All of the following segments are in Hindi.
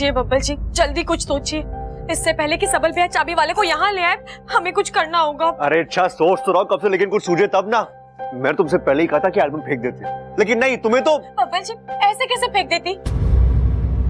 ये बब्बल जी जल्दी कुछ सोचिए, इससे पहले कि सबल भैया चाबी वाले को यहाँ ले आए, हमें कुछ करना होगा। अरे अच्छा सोच तो रहा हूं कब से, लेकिन कुछ सूझे तब ना। मैं तुमसे पहले ही कहा था कि एल्बम फेंक देते, लेकिन नहीं, तुम्हें तो। बब्बल जी ऐसे कैसे फेंक देती?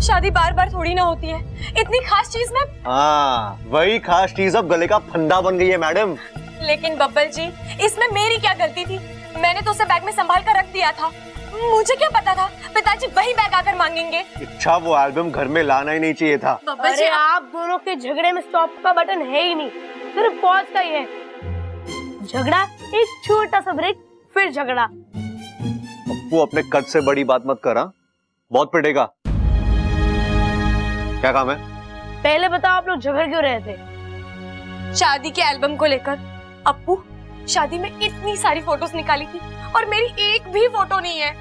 शादी बार बार थोड़ी ना होती है, इतनी खास चीज में। हाँ वही खास चीज अब गले का फंदा बन गई है मैडम। लेकिन बब्बल जी इसमें मेरी क्या गलती थी? मैंने तो उसे बैग में संभाल कर रख दिया था, मुझे क्या पता था पिताजी वही बैग आकर मांगेंगे। अच्छा वो एल्बम घर में लाना ही नहीं चाहिए था। अरे आप दोनों के झगड़े में स्टॉप का बटन है ही नहीं, सिर्फ पॉज का ही है। झगड़ा एक छोटा सा ब्रेक, फिर झगड़ा। वो अपने कद से बड़ी बात मत करा, बहुत पिटेगा। क्या काम है? पहले बताओ आप लोग झगड़ क्यों रहे थे? शादी के एल्बम को लेकर। अप्पू शादी में इतनी सारी फोटोज निकाली थी और मेरी एक भी फोटो नहीं है।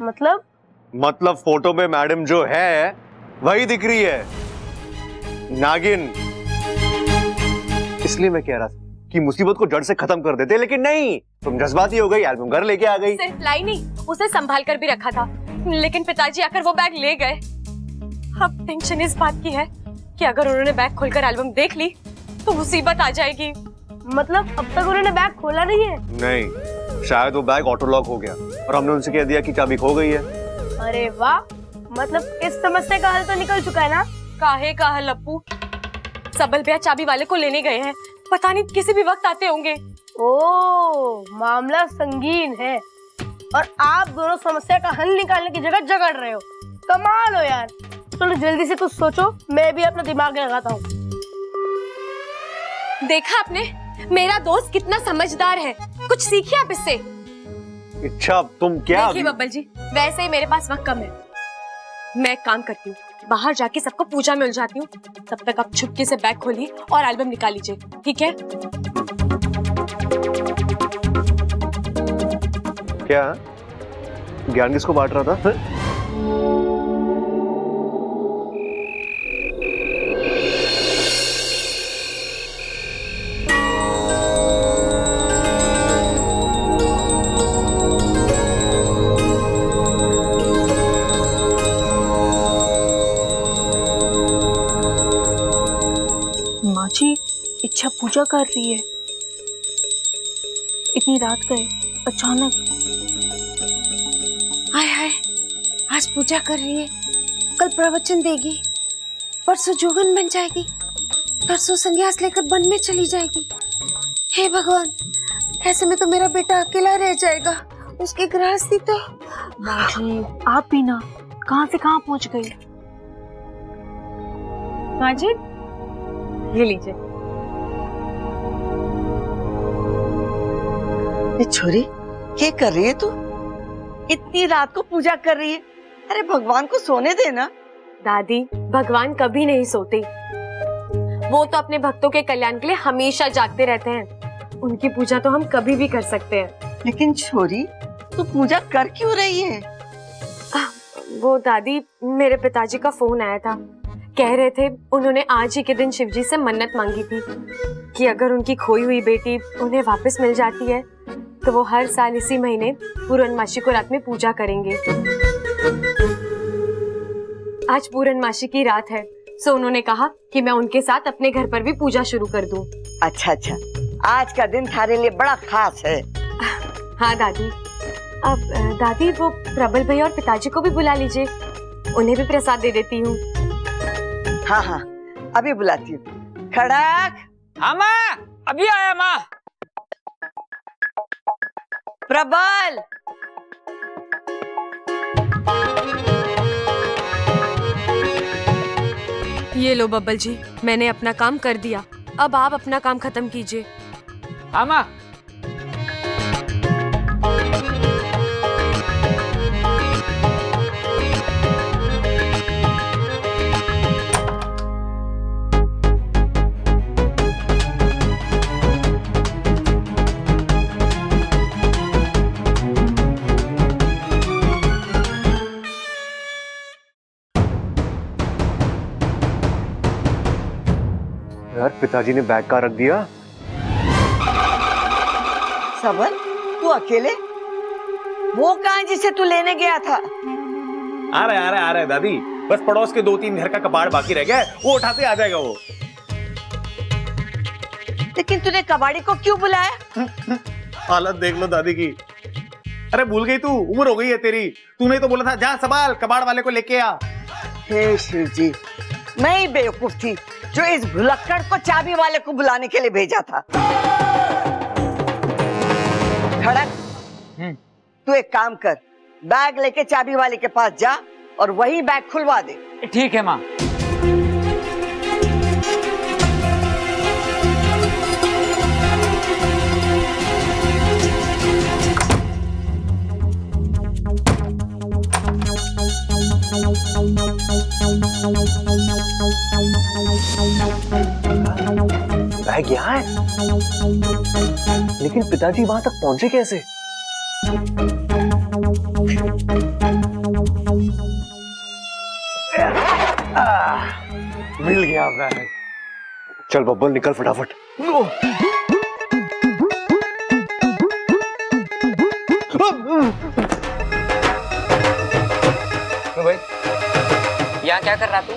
मतलब फोटो में मैडम जो है वही दिख रही है, नागिन। इसलिए मैं कह रहा था कि मुसीबत को जड़ से खत्म कर देते, लेकिन नहीं, तुम जज्बाती हो गई, एल्बम घर लेके आ गई। सिर्फ लाई नहीं, उसे संभाल कर भी रखा था, लेकिन पिताजी आकर वो बैग ले गए। अब टेंशन इस बात की है कि अगर उन्होंने बैग खोलकर एल्बम देख ली तो मुसीबत आ जाएगी। मतलब अब तक उन्होंने बैग खोला नहीं है? नहीं, शायद वो बैग ऑटो लॉक हो गया और हमने उनसे कह दिया कि चाबी खो गई है। अरे वाह, मतलब इस समस्या का हल तो निकल चुका है ना? काहे का हल अप्पू? सबल भैया चाबी वाले को लेने गए हैं, पता नहीं किसी भी वक्त आते होंगे। ओ, मामला संगीन है और आप दोनों समस्या का हल निकालने की जगह झगड़ रहे हो। कमाल हो यार। चलो जल्दी से कुछ सोचो, मैं भी अपना दिमाग लगाता हूँ। देखा आपने, मेरा दोस्त कितना समझदार है, कुछ सीखिए आप इससे। अच्छा तुम क्या? देखिए बब्बल जी, वैसे ही मेरे पास वक्त कम है, मैं एक काम करती हूँ, बाहर जाके सबको पूजा में उलझाती हूँ। तब तक आप छुपके से बैग खोलिए और एल्बम निकाल लीजिए, ठीक है? क्या ज्ञान किसको बांट रहा था? माँ जी इच्छा पूजा कर रही है, इतनी रात गए अचानक। हाय हाय, आज पूजा कर रही है, कल प्रवचन देगी, परसों जोगन बन जाएगी, परसों संन्यास लेकर वन में चली जाएगी। हे भगवान, ऐसे में तो मेरा बेटा अकेला रह जाएगा, उसकी गृहस्थी तो। माँ जी आप भी ना कहाँ से कहाँ पहुँच गई। माँ जी ये लीजिए। ये छोरी क्या कर रही है तू? इतनी रात को पूजा कर रही है? अरे भगवान को सोने देना। दादी, भगवान कभी नहीं सोते, वो तो अपने भक्तों के कल्याण के लिए हमेशा जागते रहते हैं। उनकी पूजा तो हम कभी भी कर सकते हैं। लेकिन छोरी तू पूजा कर क्यों रही है? वो दादी, मेरे पिताजी का फोन आया था, कह रहे थे उन्होंने आज ही के दिन शिवजी से मन्नत मांगी थी कि अगर उनकी खोई हुई बेटी उन्हें वापस मिल जाती है तो वो हर साल इसी महीने पूर्णमासी को रात में पूजा करेंगे। आज पूर्णमासी की रात है, सो उन्होंने कहा कि मैं उनके साथ अपने घर पर भी पूजा शुरू कर दूं। अच्छा अच्छा, आज का दिन थारे लिए बड़ा खास है। हाँ दादी। अब दादी वो प्रबल भैया और पिताजी को भी बुला लीजिए, उन्हें भी प्रसाद दे देती हूँ। हाँ हाँ अभी बुलाती हूँ। खड़क। हाँ माँ, अभी आया माँ। प्रबल। ये लो बब्बल जी, मैंने अपना काम कर दिया, अब आप अपना काम खत्म कीजिए। हाँ माँ। यार पिताजी ने बैग कहाँ रख दिया? सबल तू अकेले? वो कहाँ जिसे तू लेने गया था? आ रहे दादी, बस पड़ोस के 2-3 घर का कबाड़ बाकी रह गया है, वो उठाते आ जाएगा वो। लेकिन तूने कबाड़ी को क्यों बुलाया? हालत देख लो दादी की। अरे भूल गई तू, उम्र हो गई है तेरी। तूने तो बोला था जा संभाल, कबाड़ वाले को लेके आ। हे शिव जी, मैं ही बेवकूफ थी जो इस भुलक्कड़ को चाबी वाले को बुलाने के लिए भेजा था। खड़क, तू एक काम कर, बैग लेके चाबी वाले के पास जा और वही बैग खुलवा दे। ठीक है माँ। बैग यहाँ है, लेकिन पिताजी वहां तक पहुंचे कैसे? मिल गया बैग। चल बब्बल निकल फटाफट। तो भाई यहाँ क्या कर रहा तू?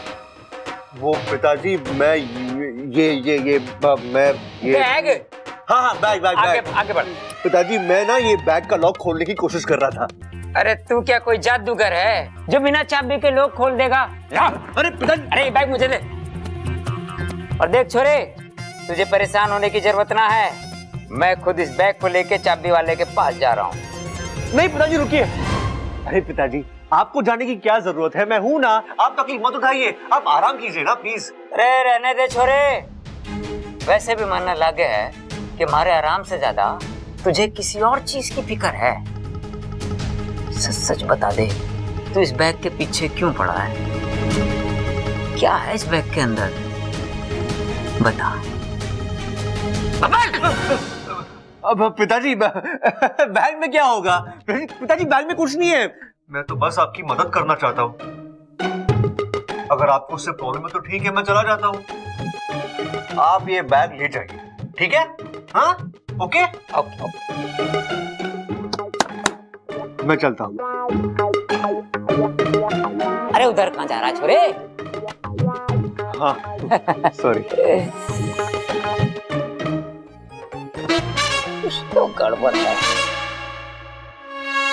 वो पिताजी मैं मैं बैग। हाँ बैग बैग आगे बैग। आगे बढ़। पिताजी मैं ना ये बैग का लॉक खोलने की कोशिश कर रहा था। अरे तू क्या कोई जादूगर है जो बिना चाबी के लोग खोल देगा? अरे पिताजी, अरे ये बैग मुझे दे। और देख छोरे, तुझे परेशान होने की जरूरत ना है, मैं खुद इस बैग को लेके चाबी वाले के पास जा रहा हूँ। नहीं पिताजी रुकिए। अरे पिताजी आपको जाने की क्या जरूरत है, मैं हूं ना, आप तकलीफ मत उठाइए, आप आराम कीजिए ना प्लीज। अरे रहने दे छोरे, वैसे भी मानने लगे है कि हमारे आराम से ज्यादा तुझे किसी और चीज की फिक्र है। सच सच बता दे, तू इस बैग के पीछे क्यों पड़ा है? क्या है इस बैग के अंदर? बता। अब पिताजी बैग में क्या होगा? पिताजी बैग में कुछ नहीं है, मैं तो बस आपकी मदद करना चाहता हूँ। अगर आपको उससे प्रॉब्लम है तो ठीक है, मैं चला जाता हूँ। आप ये बैग ले जाइए, ठीक है? हाँ ओके ओके। मैं चलता हूँ। अरे उधर कहाँ जा रहा है छोरे? हाँ सॉरी। कुछ तो गड़बड़ है।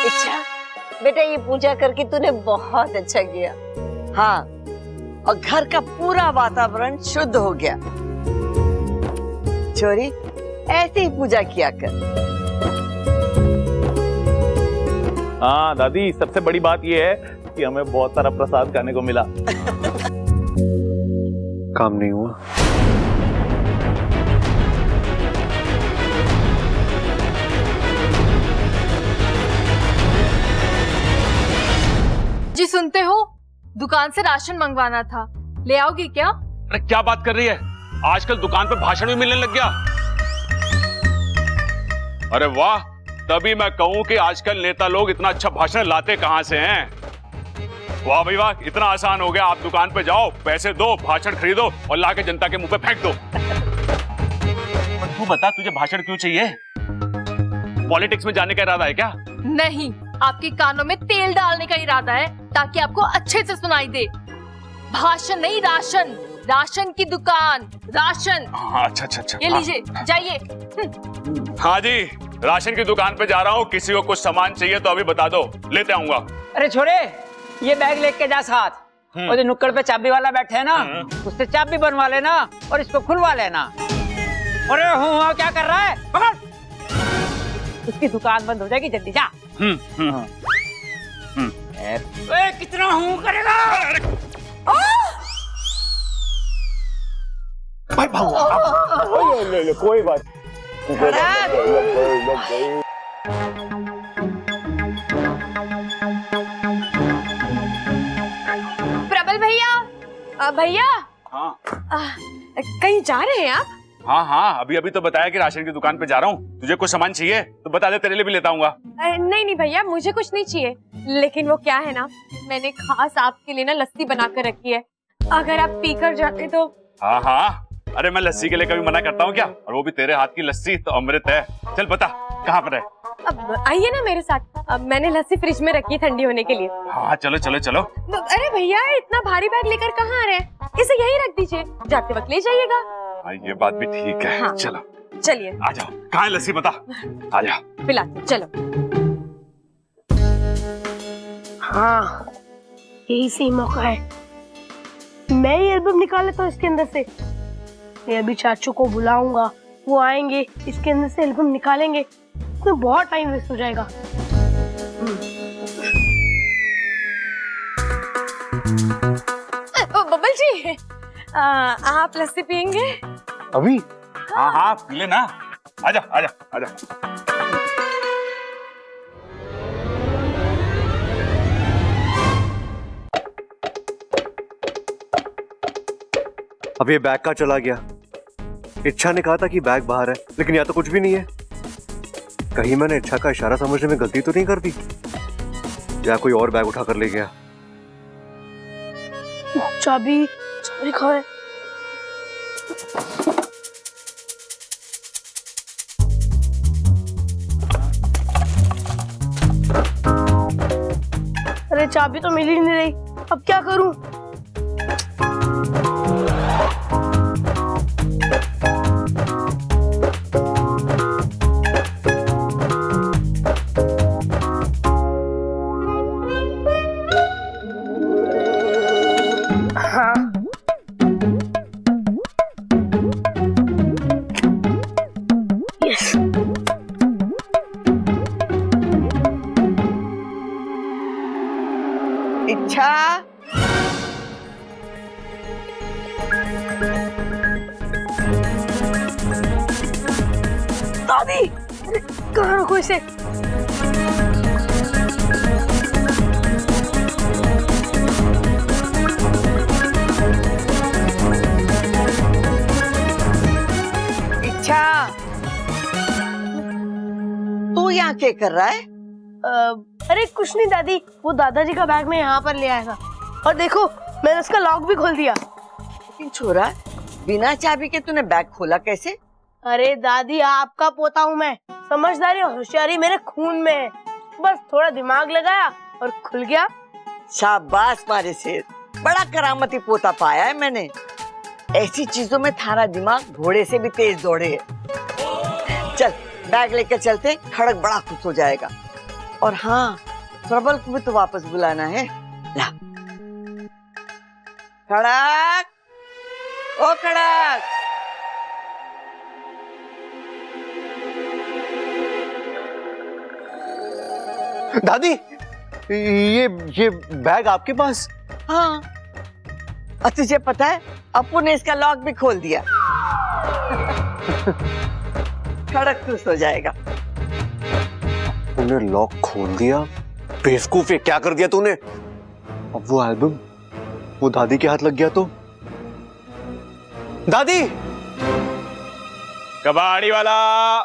अच्छा बेटा, ये पूजा करके तूने बहुत अच्छा किया। हाँ, और घर का पूरा वातावरण शुद्ध हो गया। छोरी, ऐसे ही पूजा किया कर। हाँ दादी, सबसे बड़ी बात ये है कि हमें बहुत सारा प्रसाद खाने को मिला। काम नहीं हुआ। जी सुनते हो, दुकान से राशन मंगवाना था, ले आओगी क्या? अरे क्या बात कर रही है, आजकल दुकान पे भाषण भी मिलने लग गया। अरे वाह, तभी मैं कहूं कि आजकल नेता लोग इतना अच्छा भाषण लाते कहां से हैं। वाह भाई वाह, इतना आसान हो गया। आप दुकान पे जाओ, पैसे दो, भाषण खरीदो और लाके जनता के मुंह पे फेंक दो। तू बता, तुझे भाषण क्यों चाहिए? पॉलिटिक्स में जाने का इरादा है क्या? नहीं, आपके कानों में तेल डालने का इरादा है ताकि आपको अच्छे से सुनाई दे। भाषण नहीं, राशन। राशन की दुकान, राशन। हाँ, अच्छा। ये लीजिए, जाइए। हाँ जी, राशन की दुकान पे जा रहा हूँ। किसी को कुछ सामान चाहिए तो अभी बता दो, लेते आऊंगा। अरे छोरे, ये बैग लेके जा साथ, और जो नुक्कड़ पे चाबी वाला बैठे है ना, उससे चाबी बनवा लेना और इसको खुलवा लेना। अरे हूँ क्या कर रहा है? पकड़, उसकी दुकान बंद हो जाएगी, जल्दी जा। कितना हूँ करेगा? भाई भाग। कोई बात। प्रबल भैया, भैया हाँ कहीं जा रहे हैं आप? हाँ, अभी तो बताया कि राशन की दुकान पे जा रहा हूँ। तुझे कुछ सामान चाहिए तो बता दे, तेरे लिए भी लेता आऊंगा। नहीं भैया, मुझे कुछ नहीं चाहिए, लेकिन वो क्या है ना, मैंने खास आपके लिए ना लस्सी बना कर रखी है, अगर आप पीकर जाते तो। हाँ, अरे मैं लस्सी के लिए कभी मना करता हूँ क्या? और वो भी तेरे हाथ की लस्सी तो अमृत है। चल बता, कहाँ पर है? अब आइए ना मेरे साथ। अब मैंने लस्सी फ्रिज में रखी ठंडी होने के लिए। हाँ चलो चलो चलो। अरे भैया इतना भारी बैग लेकर कहाँ आ रहे हैं? इसे यहीं रख दीजिए, जाते वक्त ले जाइएगा। हाँ ये बात भी ठीक है। हाँ। चलो चलिए आ जाओ। कहाँ है लस्सी बता? आ जाओ। पिलाते, चलो। हाँ, यही सही मौका है। मैं ही एल्बम निकाल लेता हूँ इसके अंदर से। मैं अभी चाचू को बुलाऊंगा, वो आएंगे, इसके अंदर से एल्बम निकालेंगे, इसमें बहुत टाइम वेस्ट हो जाएगा। बबल जी, आप लस्सी पियेंगे? अभी हाँ हाँ पी लेना। आजा आजा आजा। अब ये बैग का चला गया। इच्छा ने कहा था कि बैग बाहर है, लेकिन यहाँ तो कुछ भी नहीं है। कहीं मैंने इच्छा का इशारा समझने में गलती तो नहीं कर दी, या कोई और बैग उठा कर ले गया। चाबी चाबी कहाँ है? अरे चाबी तो मिल ही नहीं रही, अब क्या करूं? इच्छा, दादी, अरे कहाँ रखो इसे? इच्छा, तू यहाँ क्या कर रहा है? अरे कुछ नहीं दादी, वो दादाजी का बैग मैं यहाँ पर ले आया था, और देखो मैंने उसका लॉक भी खोल दिया। लेकिन छोरा, बिना चाबी के तूने बैग खोला कैसे? अरे दादी, आपका पोता हूँ मैं, समझदारी और होशियारी मेरे खून में है। बस थोड़ा दिमाग लगाया और खुल गया। शाबाश मारे शेर, बड़ा करामती पोता पाया है मैंने। ऐसी चीजों में थारा दिमाग घोड़े से भी तेज दौड़े है। चल बैग लेकर चलते, खड़क बड़ा खुश हो जाएगा। और हाँ, प्रबल को भी तो वापस बुलाना है। ला खड़क, ओ खड़क, दादी, ये बैग आपके पास? हाँ, और तुझे पता है अपू ने इसका लॉक भी खोल दिया। खड़क खुश हो जाएगा। तूने लॉक खोल दिया? बेवकूफ, ये क्या कर दिया तूने? अब वो एल्बम वो दादी के हाथ लग गया तो? दादी! कबाड़ी वाला,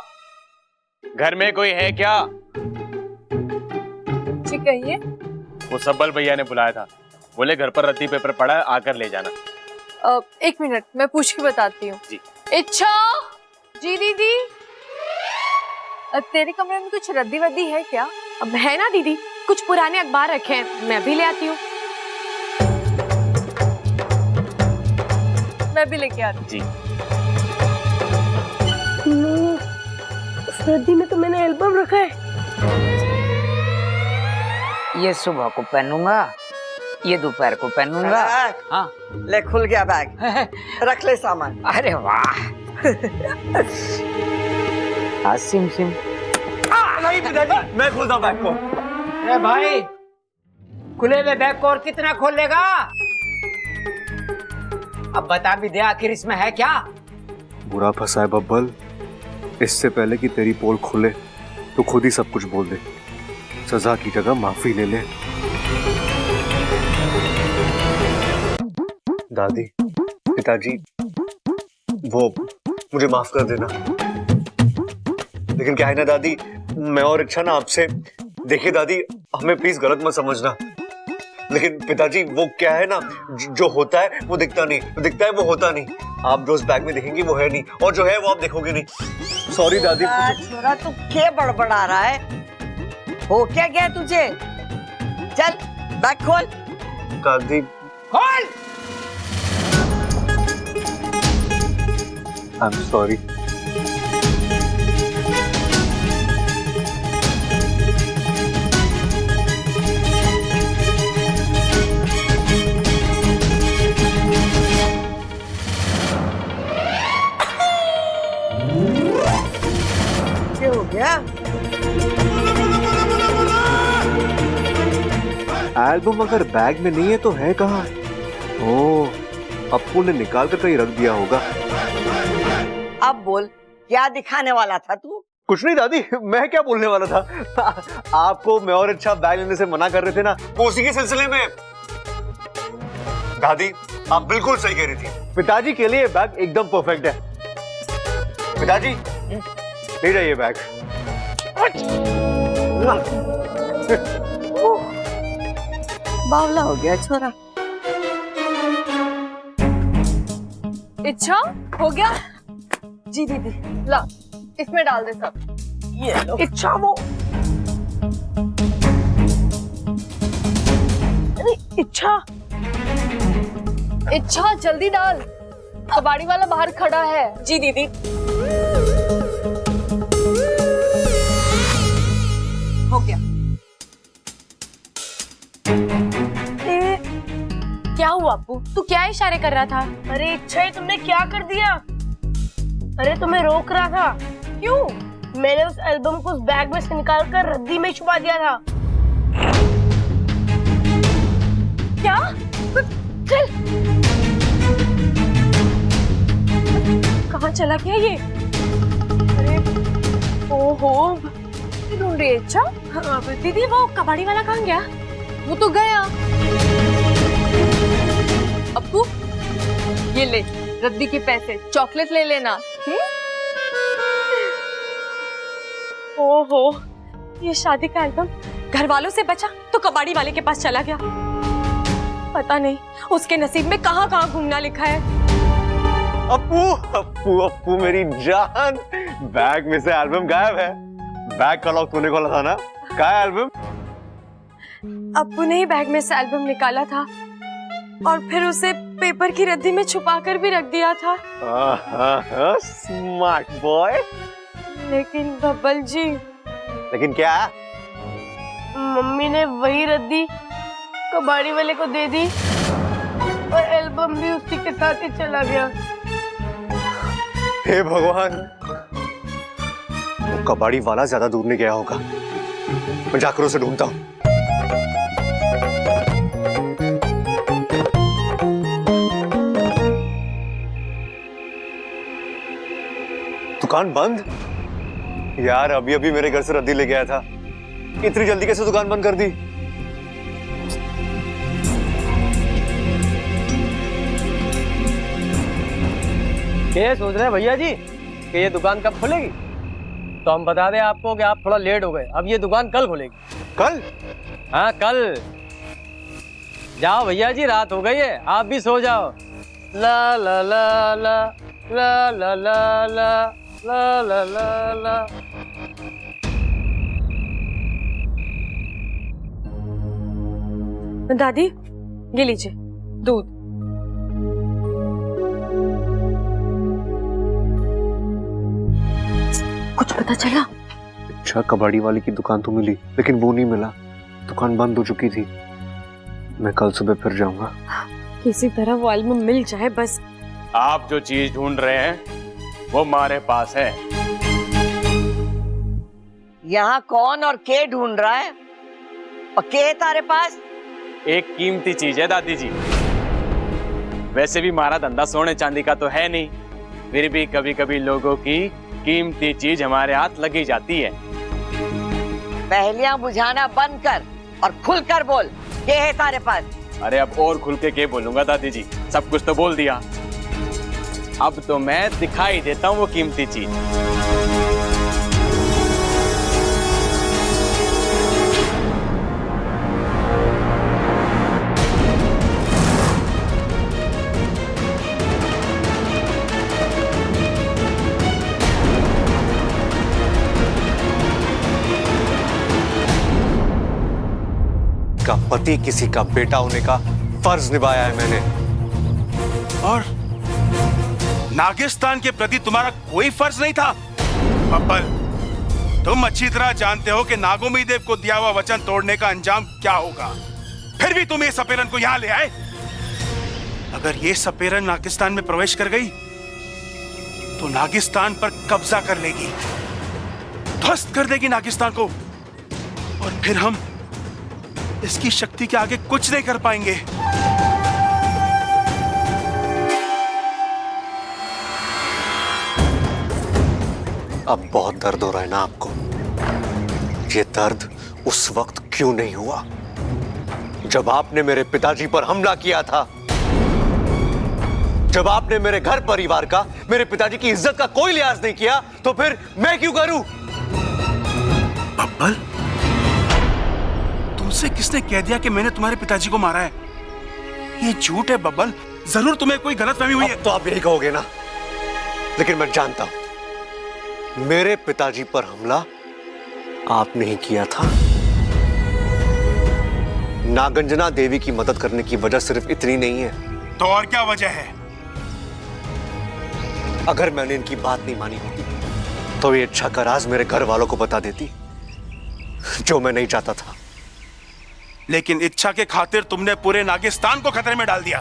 घर में कोई है क्या? जी कहिए। वो सब्बल भैया ने बुलाया था, बोले घर पर रद्दी पेपर पड़ा है, आकर ले जाना। एक मिनट, मैं पूछ के बताती हूँ। जी। इच्छा जी दीदी, तेरे कमरे में कुछ रद्दी वद्दी है क्या? अब है ना दीदी, कुछ पुराने अखबार रखे हैं, मैं भी ले आती हूँ। मैं भी लेके आती हूँ। जी। उस रद्दी में तो मैंने एल्बम रखा है। ये सुबह को पहनूंगा, ये दोपहर को पहनूंगा। खड़क, हाँ ले खुल गया बैग, रख ले सामान। अरे वाह। हाँ सिम सिम। नहीं पिताजी, मैं खोलता हूँ बैग को। अरे भाई, खुले हुए बैग को और कितना खोल लेगा? अब बता भी दे, आखिर इसमें है क्या? बुरा फंसा है बब्बल। इससे पहले कि तेरी पोल खुले तो खुद ही सब कुछ बोल दे, सजा की जगह माफी ले ले। दादी, पिताजी, वो मुझे माफ कर देना। लेकिन क्या है ना दादी, मैं और इच्छा ना आपसे, देखिए दादी, हमें प्लीज गलत मत समझना, लेकिन पिताजी वो क्या है ना, जो होता है वो दिखता नहीं, दिखता है वो होता नहीं। आप जो उस बैग में देखेंगे वो है नहीं, और जो है वो आप देखोगे नहीं। सॉरी दादी। छोरा तू क्या बड़बड़ा रहा है? हो क्या गया तुझे? चल बैग खोल। दादी खोल। I am sorry. क्या हो गया? एल्बम अगर बैग में नहीं है तो है कहाँ? ओह, अप्पू ने निकाल कर कहीं रख दिया होगा। अब बोल, क्या दिखाने वाला था तू? कुछ नहीं दादी, मैं क्या बोलने वाला था। आपको मैं और अच्छा बैग लेने से मना कर रहे थे ना, वो उसी के सिलसिले में। दादी आप बिल्कुल सही कह रही थी, पिताजी के लिए बैग एकदम परफेक्ट है। पिताजी ले जाइए बैग। बावला हो गया छोरा। इच्छा हो गया? जी दीदी। ला इसमें डाल दे सब। ये लो। इच्छा वो, अरे इच्छा, इच्छा जल्दी डाल, कबाड़ी वाला बाहर खड़ा है। जी दीदी। हो गया। क्या हुआ अप्पू, तू क्या इशारे कर रहा था? अरे इच्छा ही तुमने क्या कर दिया? अरे तुम्हें रोक रहा था। क्यों? मैंने उस एल्बम को उस बैग में से निकाल कर रद्दी में छुपा दिया था। क्या? चल। कहाँ चला गया ये? अरे ओहो, ढूंढ रही है इच्छा? हाँ, दीदी वो कबाड़ी वाला कहाँ गया? वो तो गया। अप्पू ये ले रद्दी के पैसे, चॉकलेट ले लेना। ओहो, ये शादी का एल्बम घर वालों से बचा तो कबाड़ी वाले के पास चला गया। पता नहीं उसके नसीब में कहाँ कहाँ घूमना लिखा है। अप्पू अप्पू अप्पू मेरी जान, बैग में से एल्बम गायब है। बैग का लॉक तूने खोला था ना? क्या है एल्बम? अप्पू ने ही बैग में से एल्बम निकाला था और फिर उसे पेपर की रद्दी में छुपा कर भी रख दिया था। Smart boy. लेकिन बब्बल जी, लेकिन क्या? मम्मी ने वही रद्दी कबाड़ी वाले को दे दी और एल्बम भी उसी के साथ ही चला गया। हे भगवान, वो कबाड़ी वाला ज्यादा दूर नहीं गया होगा। मैं जाकर उसे ढूंढता हूँ। दुकान बंद? यार अभी अभी मेरे घर से रद्दी ले गया था, इतनी जल्दी कैसे दुकान बंद कर दी? क्या सोच रहे हैं भैया जी कि ये दुकान कब खुलेगी? तो हम बता दें आपको कि आप थोड़ा लेट हो गए, अब ये दुकान कल खुलेगी। कल? हाँ कल। जाओ भैया जी, रात हो गई है, आप भी सो जाओ। ला ला ला ला ला ला ला ला ला ला ला ला। दादी ये लीजिए दूध। कुछ पता चला? अच्छा, कबाड़ी वाले की दुकान तो मिली लेकिन वो नहीं मिला, दुकान बंद हो चुकी थी। मैं कल सुबह फिर जाऊंगा। किसी तरह वो एल्बम मिल जाए बस। आप जो चीज ढूंढ रहे हैं वो हमारे पास है। यहाँ कौन और के ढूंढ रहा है? और के है तारे पास? एक कीमती चीज है दादी जी। वैसे भी हमारा धंधा सोने चांदी का तो है नहीं, फिर भी कभी कभी लोगों की कीमती चीज हमारे हाथ लगी जाती है। पहेलियां बुझाना बंद कर और खुलकर बोल, के है तारे पास? अरे अब और खुल के क्या बोलूंगा दादी जी, सब कुछ तो बोल दिया। अब तो मैं दिखाई देता हूँ वो कीमती चीज। पति, किसी का बेटा होने का फर्ज निभाया है मैंने। और नागिस्तान के प्रति तुम्हारा कोई फर्ज नहीं था? बब्बल, तुम अच्छी तरह जानते हो कि नागोमी देव को दिया हुआ वचन तोड़ने का अंजाम क्या होगा, फिर भी तुम ये सपेरन को यहां ले आए। अगर ये सपेरन नागिस्तान में प्रवेश कर गई तो नागिस्तान पर कब्जा कर लेगी, ध्वस्त कर देगी नागिस्तान को, और फिर हम इसकी शक्ति के आगे कुछ नहीं कर पाएंगे। अब बहुत दर्द हो रहा है ना आपको? ये दर्द उस वक्त क्यों नहीं हुआ जब आपने मेरे पिताजी पर हमला किया था, जब आपने मेरे घर परिवार का, मेरे पिताजी की इज्जत का कोई लिहाज नहीं किया, तो फिर मैं क्यों करूं? बब्बल, तुमसे किसने कह दिया कि मैंने तुम्हारे पिताजी को मारा है? ये झूठ है बब्बल, जरूर तुम्हें कोई गलतफहमी हुई है। तो आप यही कहोगे ना, लेकिन मैं जानता हूं मेरे पिताजी पर हमला आपने ही किया था। नागंजना देवी की मदद करने की वजह सिर्फ इतनी नहीं है। तो और क्या वजह है? अगर मैंने इनकी बात नहीं मानी होती तो ये इच्छा का राज मेरे घर वालों को बता देती, जो मैं नहीं चाहता था। लेकिन इच्छा के खातिर तुमने पूरे नागिस्तान को खतरे में डाल दिया।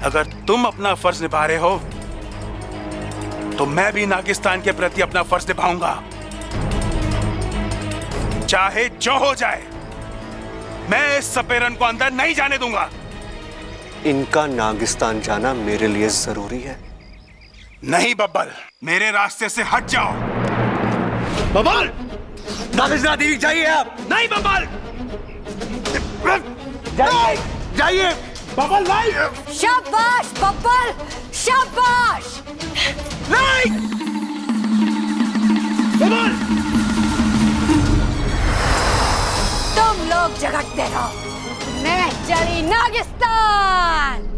अगर तुम अपना फर्ज निभा रहे हो तो मैं भी नागिस्तान के प्रति अपना फर्ज निभाऊंगा, चाहे जो हो जाए। मैं इस सपेरन को अंदर नहीं जाने दूंगा। इनका नागिस्तान जाना मेरे लिए जरूरी है। नहीं बब्बल, मेरे रास्ते से हट जाओ। बब्बल, नागंजना देवी जाइए आप। नहीं बब्बल, जाइए बब्बल नहीं। शाबाश बब्बल, शाबाश। नहीं बब्बल, तुम लोग झगड़ते रहो, मैं चली नागिस्तान।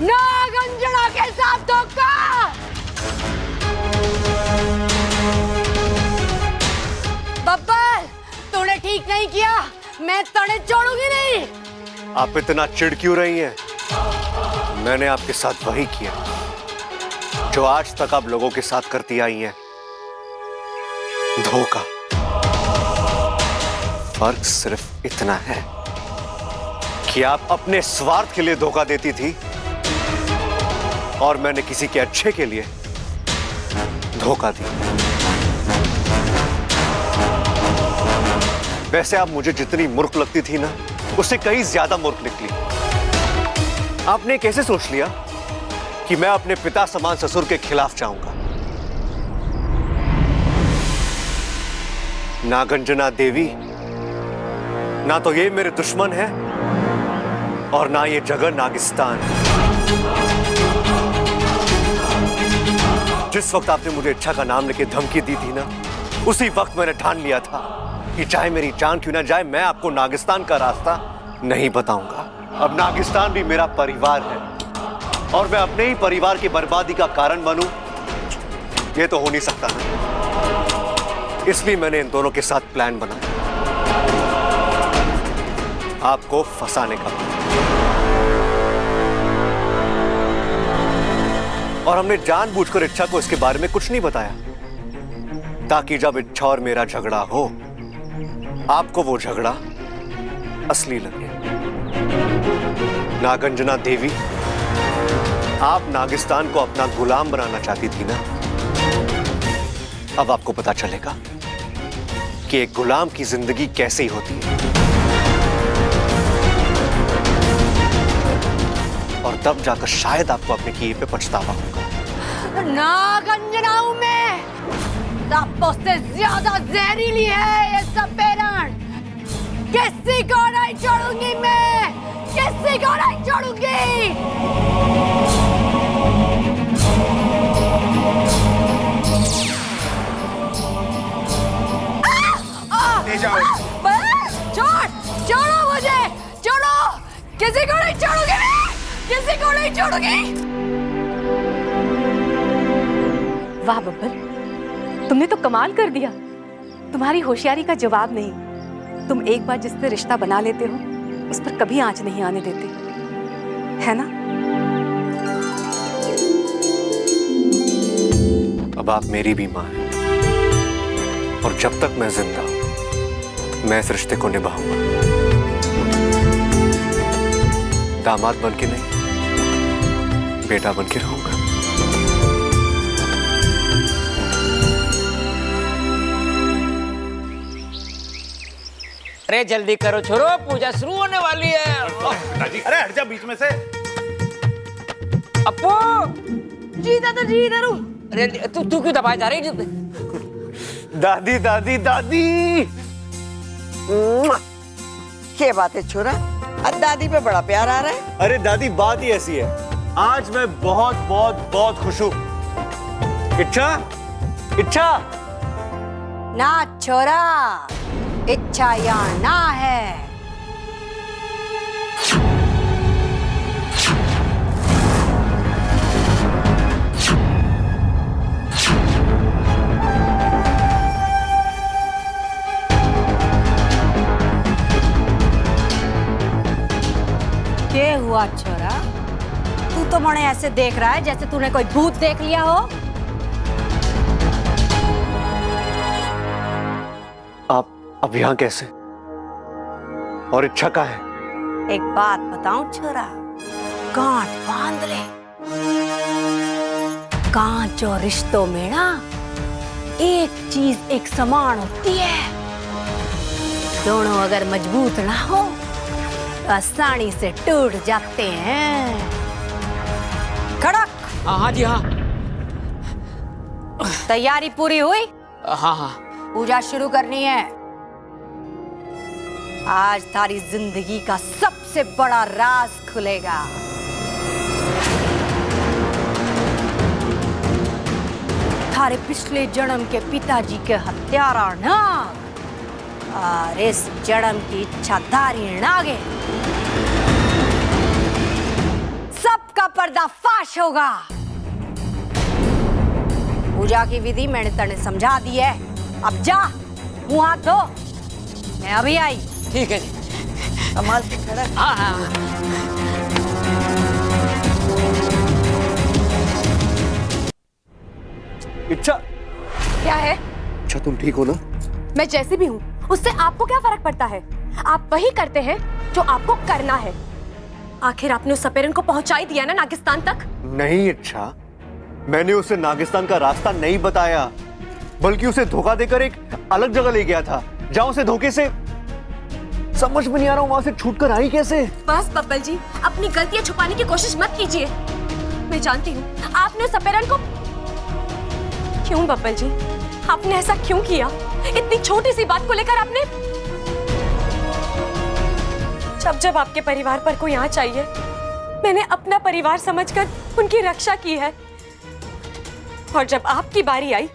नागंजना के साथ धोखा। बब्बल, तूने ठीक नहीं किया, मैं तड़े छोड़ूंगी नहीं। आप इतना चिढ़ क्यों रही हैं? मैंने आपके साथ वही किया जो आज तक आप लोगों के साथ करती आई हैं, धोखा। फर्क सिर्फ इतना है कि आप अपने स्वार्थ के लिए धोखा देती थी और मैंने किसी के अच्छे के लिए धोखा दिया। वैसे आप मुझे जितनी मूर्ख लगती थी ना, उससे कहीं ज्यादा मूर्ख निकली। आपने कैसे सोच लिया कि मैं अपने पिता समान ससुर के खिलाफ जाऊंगा? नागंजना देवी, ना तो ये मेरे दुश्मन है और ना ये जगह नागिस्तान। जिस वक्त आपने मुझे इच्छा का नाम लेके धमकी दी थी ना, उसी वक्त मैंने ठान लिया था कि चाहे मेरी जान क्यों ना जाए, मैं आपको नागिस्तान का रास्ता नहीं बताऊंगा। अब नागिस्तान भी मेरा परिवार है और मैं अपने ही परिवार की बर्बादी का कारण बनूं, ये तो हो नहीं सकता ना। इसलिए मैंने इन दोनों के साथ प्लान बनाया, आपको फंसाने का। और हमने जानबूझकर इच्छा को इसके बारे में कुछ नहीं बताया, ताकि जब इच्छा और मेरा झगड़ा हो, आपको वो झगड़ा असली लगे। नागंजना देवी, आप नागिस्तान को अपना गुलाम बनाना चाहती थी ना? अब आपको पता चलेगा कि एक गुलाम की जिंदगी कैसी होती है, और तब जाकर शायद आपको अपने किए पे पछतावा होगा। नागंजना हूं मैं, सबों से ज्यादा जहरीली है ये सपेरण। किसी को नहीं छोड़ूंगी मैं, किसी को नहीं छोड़ूंगी। ले जाओ। छोड़ो मुझे, छोड़ो, किसी को नहीं छोड़ूंगी मैं, किसी को नहीं छोड़ूंगी। वाह बब्बर, तुमने तो कमाल कर दिया। तुम्हारी होशियारी का जवाब नहीं। तुम एक बार जिससे रिश्ता बना लेते हो उस पर कभी आंच नहीं आने देते, है ना? अब आप मेरी भी मां हैं, और जब तक मैं जिंदा हूं मैं इस रिश्ते को निभाऊंगा। दामाद बन के नहीं, बेटा बन के रहूंगा। अरे जल्दी करो छोरो, पूजा शुरू होने वाली है। अरे हट जा बीच में से। अपू, जी दादा जी, इधर हूं। अरे तू क्यों दबाए जा रही? दादी दादी दादी। क्या बात है छोरा, अब दादी पे बड़ा प्यार आ रहा है। अरे दादी बात ही ऐसी है, आज मैं बहुत बहुत बहुत खुश हूं। इच्छा, इच्छा। ना छोरा, इच्छा यहाँ ना है। क्या हुआ छोरा? तू तो मने ऐसे देख रहा है जैसे तूने कोई भूत देख लिया हो। आप अब यहाँ कैसे? और इच्छा का है? एक बात बताऊं छोरा, गांठ बांध ले। कांच और रिश्तों में ना एक चीज एक समान होती है, दोनों अगर मजबूत ना हो तो आसानी से टूट जाते हैं। कड़क। हाँ जी हाँ। तैयारी पूरी हुई? हाँ हाँ। पूजा शुरू करनी है। आज तारी जिंदगी का सबसे बड़ा राज खुलेगा। थारे पिछले जन्म के पिताजी के हत्यारा नाग और इस जन्म की इच्छाधारी नागिन, सबका पर्दाफाश होगा। पूजा की विधि मैंने तने समझा दी है, अब जा मुंह हाथ धो, मैं अभी आई। ठीक है जी। कमाल से खड़ा। हाँ हाँ। इच्छा। क्या है? अच्छा तुम ठीक हो ना? मैं जैसी भी हूँ उससे आपको क्या फर्क पड़ता है? आप वही करते हैं जो आपको करना है। आखिर आपने उस सपेरन को पहुंचा ही दिया ना नागिस्तान तक। नहीं इच्छा, मैंने उसे नागिस्तान का रास्ता नहीं बताया, बल्कि उसे धोखा देकर एक अलग जगह ले गया था, जहां उसे धोखे से समझ में नहीं आ रहा हूं वहां से छूटकर आई कैसे। बस बब्बल जी, अपनी गलतियां छुपाने की कोशिश मत कीजिए। मैं जानती हूँ आपने सपेरन को। क्यों बब्बल जी, आपने ऐसा क्यों किया? इतनी छोटी सी बात को लेकर आपने। जब जब आपके परिवार पर कोई आँच आई है, मैंने अपना परिवार समझकर उनकी रक्षा की है, और जब आपकी बारी आई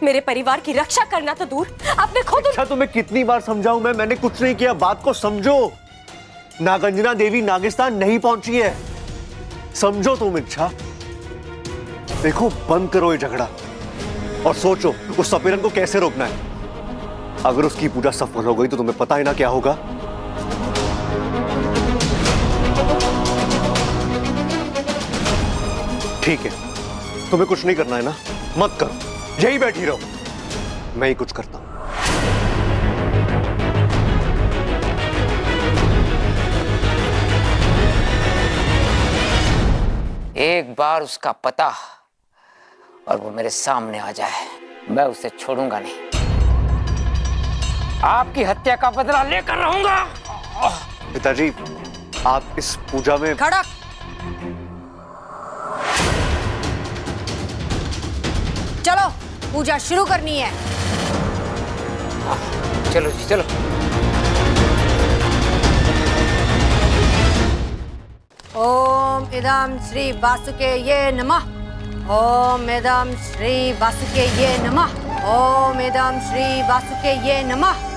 मेरे परिवार की रक्षा करना तो दूर, आपने खुद। अच्छा तुम्हें कितनी बार समझाऊं मैंने कुछ नहीं किया, बात को समझो। नागंजना देवी नागिस्तान नहीं पहुंची है, समझो तुम इच्छा। देखो बंद करो ये झगड़ा और सोचो उस सपेरन को कैसे रोकना है। अगर उसकी पूजा सफल हो गई तो तुम्हें पता है ना क्या होगा। ठीक है, तुम्हें कुछ नहीं करना है ना, मत करो, यही बैठी रहो, मैं ही कुछ करता हूं। एक बार उसका पता और वो मेरे सामने आ जाए, मैं उसे छोड़ूंगा नहीं। आपकी हत्या का बदला लेकर रहूंगा। पिताजी, आप इस पूजा में खड़क। चलो पूजा शुरू करनी है। चलो जी चलो। ओम इदं श्री वासुकेये नमः। ओम इदं श्री वासुकेये नमः। ओम इदं श्री वासुकेये नमः।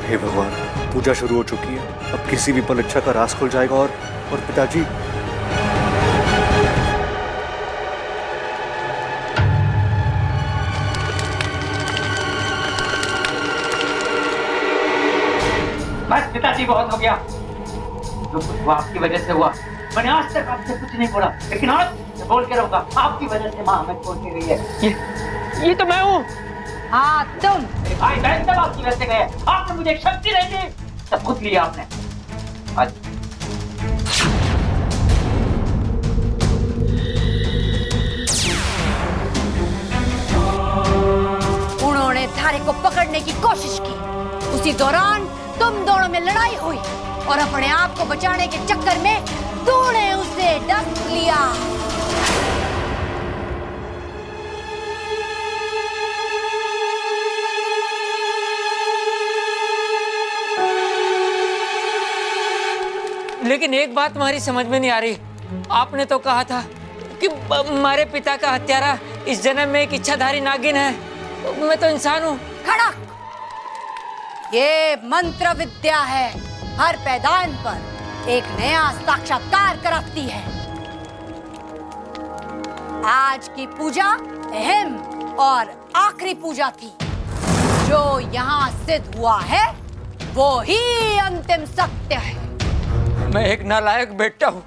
हे भगवान, पूजा शुरू हो चुकी है। अब किसी भी पल इच्छा का राज खुल जाएगा और पिताजी। बस पिताजी, बहुत हो गया। जो कुछ हुआ आपकी वजह से हुआ। मैंने आज तक आपसे कुछ नहीं बोला, लेकिन आज मैं बोल के रहूंगा। आपकी वजह से माँ हमें छोड़ के गई है। ये तो मैं हूँ। हाँ तुम। मेरे भाई बहन सब आपकी वजह से गए। आपने मुझे एक शक्ति नहीं दी, सब खुद लिया आपने। आज उन्होंने थारे को पकड़ने की कोशिश की। उसी दौरान तुम दोनों में लड़ाई हुई और अपने आप को बचाने के चक्कर में तूने उसे डस लिया। लेकिन एक बात हमारी समझ में नहीं आ रही। आपने तो कहा था कि हमारे पिता का हत्यारा इस जन्म में एक इच्छाधारी नागिन है। मैं तो इंसान हूँ। खड़क। ये मंत्र विद्या है। हर पैदान पर एक नया साक्षात्कार कराती है। आज की पूजा अहम और आखिरी पूजा थी। जो यहाँ सिद्ध हुआ है वो ही अंतिम सत्य है। मैं एक नालायक बेटा हूँ।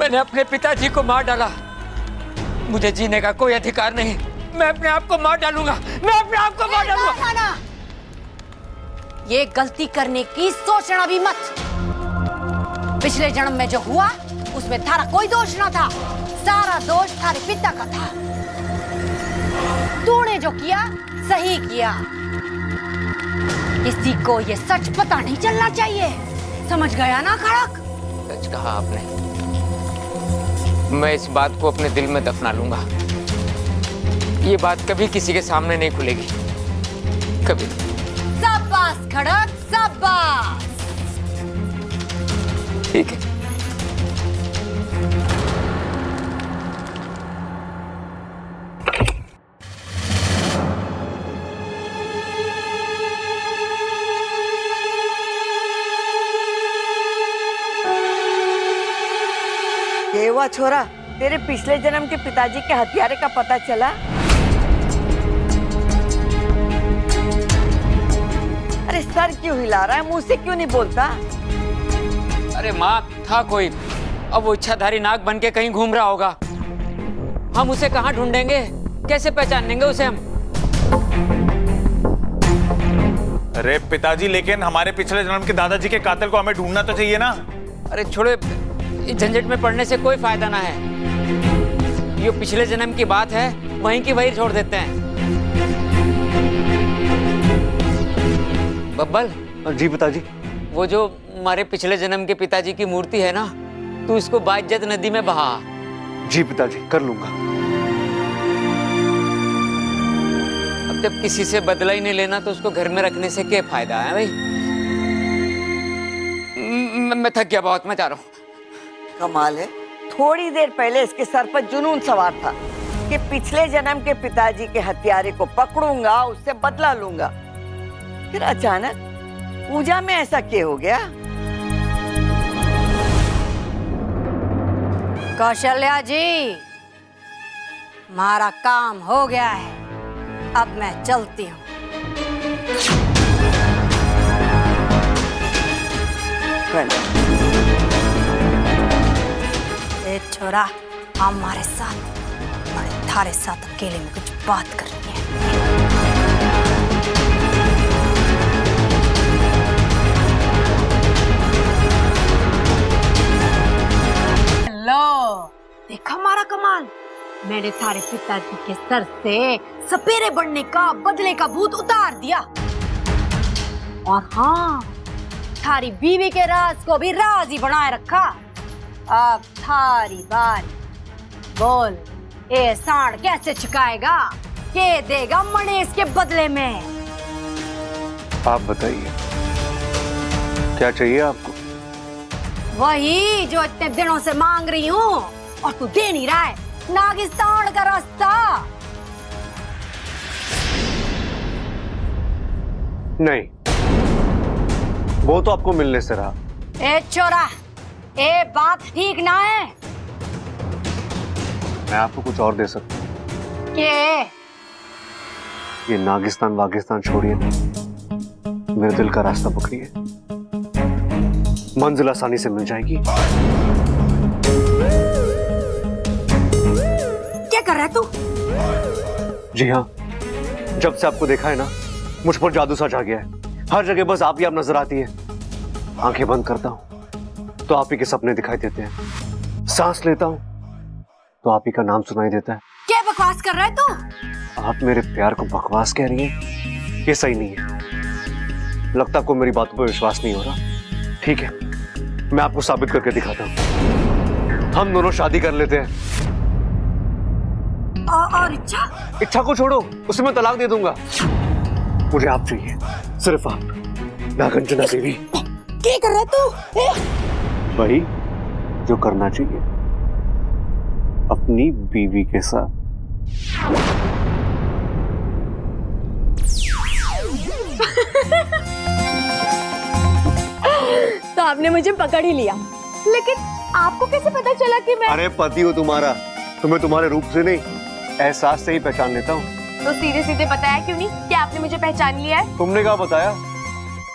मैंने अपने पिताजी को मार डाला। मुझे जीने का कोई अधिकार नहीं। मैं अपने आप को मार डालूंगा। मैं अपने आप को मार डालूंगा। ना। ये गलती करने की सोचना भी मत। पिछले जन्म में जो हुआ उसमें थारा कोई दोष ना था। सारा दोष थारे पिता का था। तूने जो किया सही किया। किसी को ये सच पता नहीं चलना चाहिए। समझ गया ना खड़क? सच कहा आपने। मैं इस बात को अपने दिल में दफना लूंगा। ये बात कभी किसी के सामने नहीं खुलेगी। कभी। शाबाश खड़क, शाबाश। ठीक है। ये हुआ छोरा, तेरे पिछले जन्म के पिताजी के हत्यारे का पता चला? अरे सर क्यों हिला रहा है? मुंह से क्यों नहीं बोलता? अरे माँ, था कोई। अब वो इच्छाधारी नाग बन के कहीं घूम रहा होगा। हम उसे कहाँ ढूंढेंगे? कैसे पहचानेंगे उसे हम? अरे पिताजी, लेकिन हमारे पिछले जन्म के दादाजी के कातिल को हमें ढूंढना तो चाहिए ना। अरे छोड़े, इस झंझट में पड़ने से कोई फायदा ना है। ये पिछले जन्म की बात है, वहीं की वहीं छोड़ देते हैं। बब्बल। जी पिताजी। वो जो हमारे पिछले जन्म के पिताजी की मूर्ति है ना, तू इसको बाइज्जत नदी में बहा। जी पिताजी, कर लूंगा। अब जब किसी से बदला ही नहीं लेना तो उसको घर में रखने से क्या फायदा है भाई? मैं थक गया बहुत, मैं जा रहा हूँ। कमाल है, थोड़ी देर पहले इसके सर पर जुनून सवार था कि पिछले जन्म के पिताजी के हत्यारे को पकड़ूंगा, उससे बदला लूंगा। फिर अचानक पूजा में ऐसा क्या हो गया? कौशल्या जी, हमारा काम हो गया है। अब मैं चलती हूँ। प्रणाम। छोरा हमारे साथ, हमारे थारे साथ अकेले में कुछ बात करनी है। लो देखा हमारा कमाल, मैंने थारे पिताजी के सर से सपेरे बनने का बदले का भूत उतार दिया। और हाँ, थारी बीवी के राज को भी राज ही बनाए रखा। अब थारी बारी, बोल ये सांड कैसे चुकाएगा, के देगा मणेश के बदले में? आप बताइए क्या चाहिए आपको? वही जो इतने दिनों से मांग रही हूँ और तू दे नहीं रहा है, नागिस्तान का रास्ता। नहीं, वो तो आपको मिलने से रहा। ए छोरा, ए बात ठीक ना है। मैं आपको कुछ और दे सकता हूँ। के ये नागिस्तान वागिस्तान छोड़िए, मेरे दिल का रास्ता पकड़िए, मंजिल आसानी से मिल जाएगी। क्या कर रहा है तू? जी हाँ, जब से आपको देखा है ना, मुझ पर जादू सा छा गया है। हर जगह बस आप ही आप नजर आती है। आंखें बंद करता हूँ तो आप ही के सपने दिखाई देते हैं, सांस लेता हूँ तो आप ही का नाम सुनाई देता है। क्या बकवास कर रहा है तू? आप मेरे प्यार को बकवास कह रही हैं? ये सही नहीं है। लगता आपको मेरी बातों पर विश्वास नहीं हो रहा। ठीक है, मैं आपको साबित करके दिखाता हूँ। हम दोनों शादी कर लेते हैं। और इच्छा? इच्छा को छोड़ो, उसे मैं तलाक दे दूंगा। मुझे आप चाहिए, सिर्फ आप, नागंजना देवी। क्या कर रहा है तू? वही जो करना चाहिए अपनी बीवी के साथ। तो आपने मुझे पकड़ ही लिया, लेकिन आपको कैसे पता चला कि मैं? अरे पति हो तुम्हारा, तुम्हें तुम्हारे रूप से नहीं, एहसास से ही पहचान लेता हूँ। तो सीधे सीधे बताया क्यों नहीं कि आपने मुझे पहचान लिया है? तुमने क्या बताया?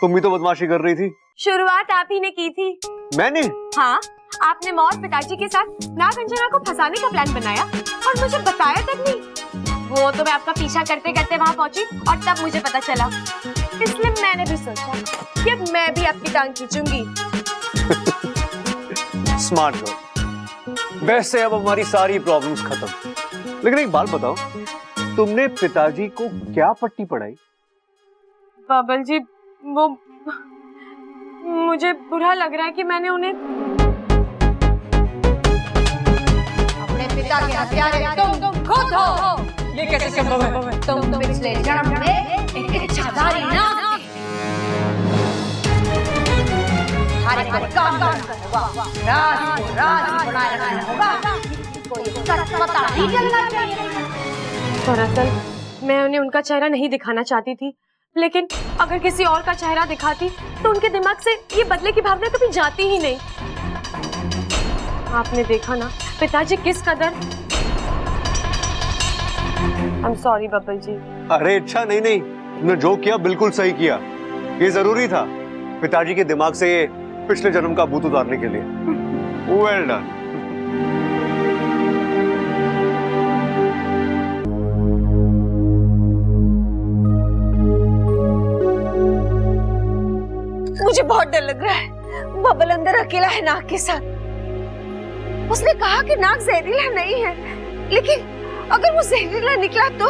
तुम भी तो बदमाशी कर रही थी। शुरुआत आप ही ने की थी। मैंने? हाँ, आपने मौत पिताजी के साथ नागंजना को फंसाने का प्लान बनाया और मुझे बताया तक नहीं। वो तो मैं आपका पीछा करते करते वहाँ पहुँची और तब मुझे पता चला। इसलिए मैंने भी सोचा कि अब मैं भी आपकी टांग खींचूंगी। Smart girl. वैसे अब हमारी सारी प्रॉब्लम्स खत्म। लेकिन एक बात बताओ, तुमने पिताजी को क्या पट्टी पढ़ाई? बाबल जी, वो मुझे बुरा लग रहा है कि मैंने उन्हें अपने पिता के हत्यारे तुम खुद हो। ये कैसे संभव है? तुम पिछले जन्म में एक इच्छाधारी नाग थे। हमारे पर काम करना होगा, राज को राज बनाए रखना होगा, कोई सच पता नहीं चलना चाहिए। दरअसल मैं उन्हें उनका चेहरा नहीं दिखाना चाहती थी, लेकिन अगर किसी और का चेहरा दिखाती तो उनके दिमाग से ये बदले की भावना कभी जाती ही नहीं। आपने देखा ना पिताजी किस कदर। आई एम सॉरी बब्बल जी। अरे अच्छा, नहीं नहीं, तुमने जो किया बिल्कुल सही किया। ये जरूरी था पिताजी के दिमाग से ये पिछले जन्म का भूत उतारने के लिए। Well done. मुझे बहुत डर लग रहा है। बबल अंदर अकेला है नाग के साथ। उसने कहा कि नाग जहरीला नहीं है, लेकिन अगर वो जहरीला निकला तो?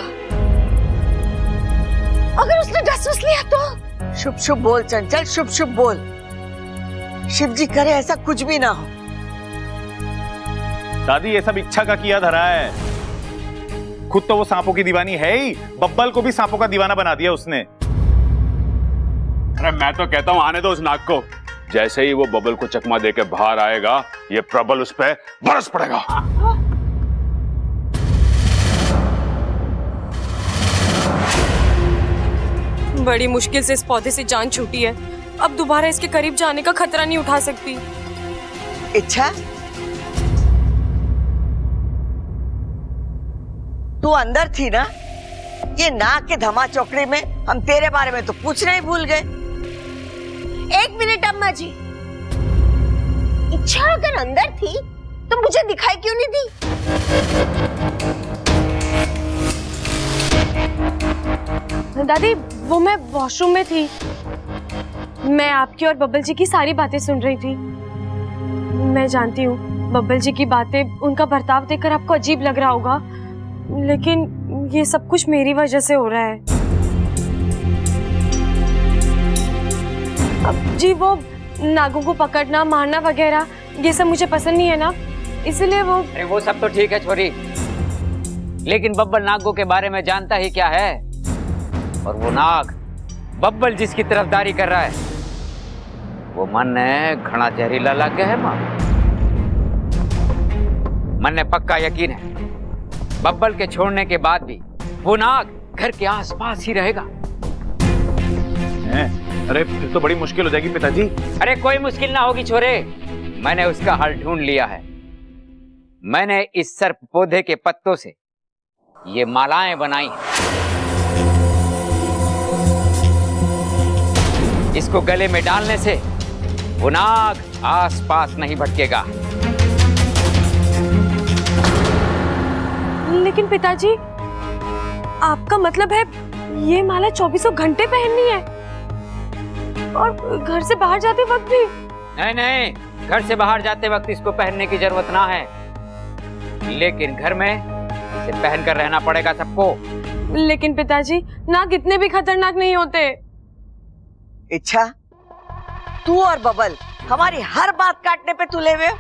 अगर उसने डस वस लिया तो? शुभ शुभ बोल चंचल, शुभ शुभ बोल। शिव जी करे ऐसा कुछ भी ना हो। दादी ये सब इच्छा का किया धरा है। खुद तो वो सांपों की दीवानी है ही, बब्बल को भी सांपों का दीवाना बना दिया उसने। अरे मैं तो कहता हूँ आने दो उस नाग को। जैसे ही वो बबल को चकमा देके बाहर आएगा, ये प्रबल उस पे बरस पड़ेगा। बड़ी मुश्किल से इस पौधे से जान छूटी है। अब दोबारा इसके करीब जाने का खतरा नहीं उठा सकती। इच्छा, तू अंदर थी ना? ये नाग के धमा चौकड़ी में हम तेरे बारे में तो पूछना ही भूल गए। एक मिनट अम्मा जी, इच्छा अगर अंदर थी तो मुझे दिखाई क्यों नहीं दी? दादी वो मैं वॉशरूम में थी, मैं आपकी और बब्बल जी की सारी बातें सुन रही थी। मैं जानती हूँ बब्बल जी की बातें, उनका बर्ताव देखकर आपको अजीब लग रहा होगा, लेकिन ये सब कुछ मेरी वजह से हो रहा है। अब जी वो नागों को पकड़ना मारना वगैरह ये सब मुझे पसंद नहीं है ना, इसलिए वो। अरे वो सब तो ठीक है छोरी, लेकिन बब्बल नागों के बारे में जानता ही क्या है? और वो नाग बब्बल जिसकी तरफदारी कर रहा है वो मन ने घना जहरीला लग गया है मां। मन ने पक्का यकीन है बब्बल के छोड़ने के बाद भी वो नाग घर के आसपास ही रहेगा। अरे फिर तो बड़ी मुश्किल हो जाएगी पिताजी। अरे कोई मुश्किल ना होगी छोरे, मैंने उसका हल ढूंढ लिया है। मैंने इस सर्प पौधे के पत्तों से ये मालाएं बनाई हैं। इसको गले में डालने से वो नाग आसपास नहीं भटकेगा। लेकिन पिताजी आपका मतलब है ये माला 24 घंटे पहननी है और घर से बाहर जाते वक्त भी? नहीं नहीं, घर से बाहर जाते वक्त इसको पहनने की जरूरत ना है, लेकिन घर में इसे पहनकर रहना पड़ेगा सबको। लेकिन पिताजी नाग इतने भी खतरनाक नहीं होते। इच्छा, तू और बबल हमारी हर बात काटने पे तुले हुए हो।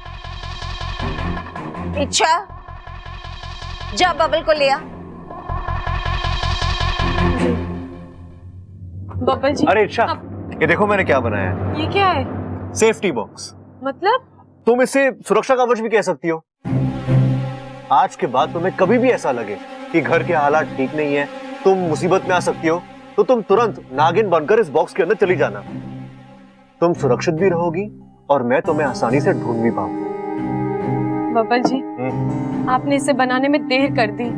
इच्छा, जा बबल को ले आ। बब्बल जी। अरे इच्छा, ये देखो मैंने क्या बनाया है। ये क्या है? Safety box. मतलब? तुम इसे सुरक्षा कवच भी कह सकती हो। आज के बाद तुम्हें कभी भी ऐसा लगे कि घर के हालात ठीक नहीं है, तुम मुसीबत में आ सकती हो, तो तुम तुरंत नागिन बनकर इस बॉक्स के अंदर चली जाना। तुम सुरक्षित भी रहोगी और मैं तुम्हें आसानी से ढूंढ भी पाऊंगा। बब्बल जी, आपने इसे बनाने में देर कर दी।